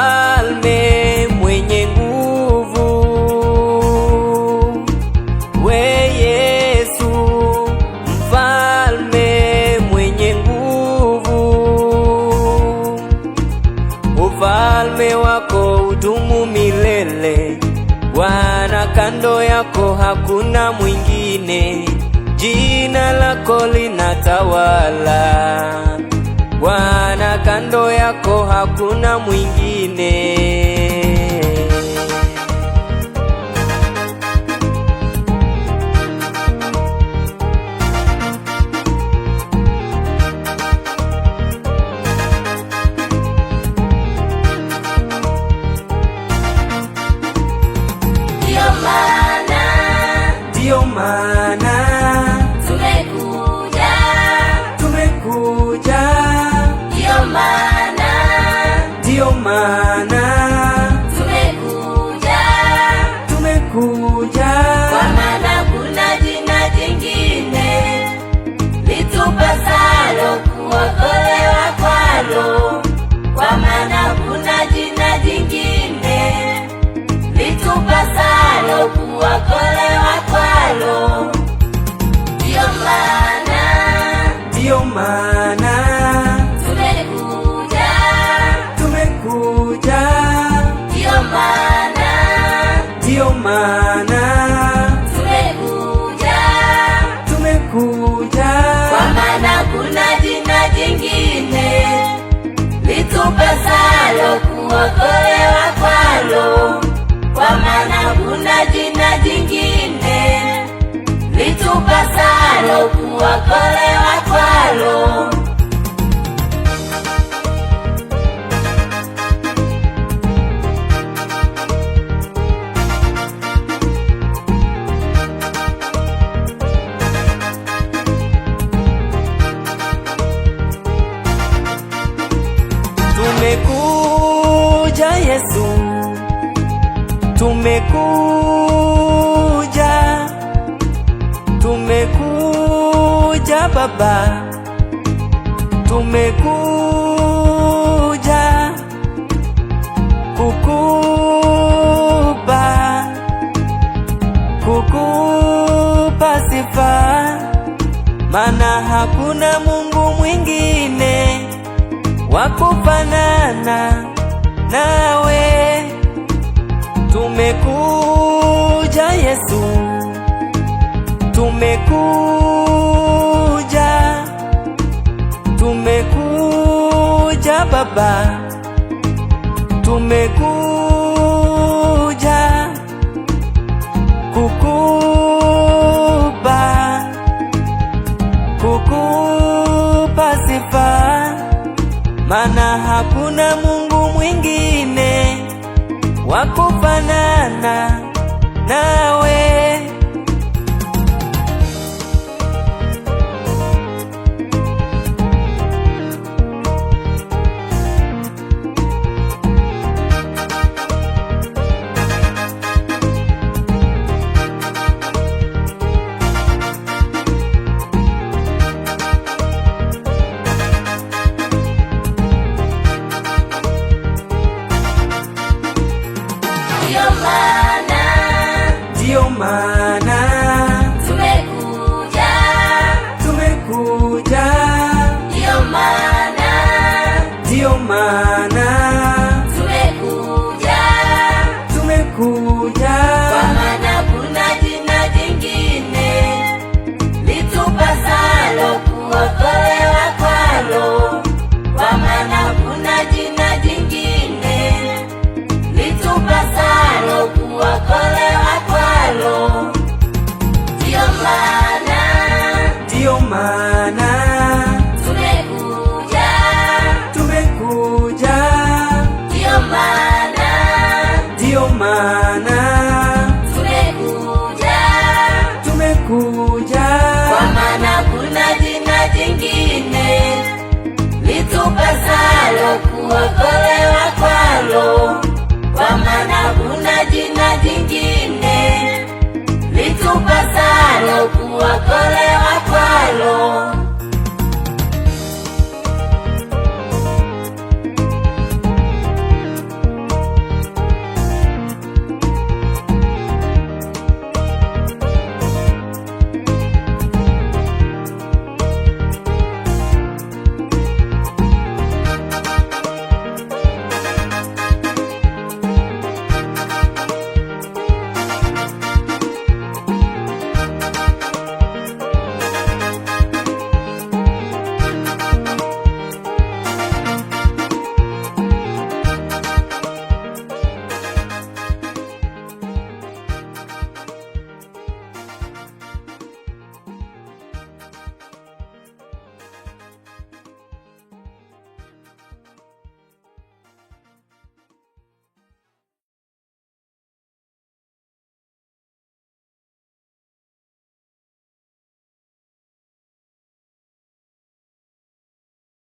Mfalme mwenye nguvu, we Yesu, Mfalme mwenye nguvu. Ufalme wako udumu milele, Bwana, kando yako hakuna mwingine. Jina lako linatawala, Bwana, kando yako hakuna mwingine. Ndiyo maana tumekuja. Ndiyo maana tumekuja, kwa maana kuna jina jingine litupasalo kuokolewa kwalo. Kwa maana kuna jina jingine litupasalo kuokolewa kwalo. Ndiyo maana tumekuja. Ndiyo maana tumekuja, kwa maana kuna jina jingine litupasalo kuokolewa kwalo. Kwa maana kuna jina jingine litupasalo kuokolewa kwalo. Tumekuja Yesu, tumekuja Baba, tumekuja kukupa sifa, maana hakuna Mungu mwingine wakufanana nawe. Tumekuja Yesu, tumekuja Baba, tumekuja kukupa sifa, maana hakuna Mungu mwingine wakufanana nawe. Ndiyo maana tumekuja. Ndiyo maana tumekuja, kwa maana kuna jina jingine litupasalo kuokolewa kwalo. Kwa maana kuna jina jingine litupasalo kuokolewa kwalo. Ndiyo maana tumekuja. Ndiyo maana tumekuja, kwa maana kuna jina jingine litupasalo kuokolewa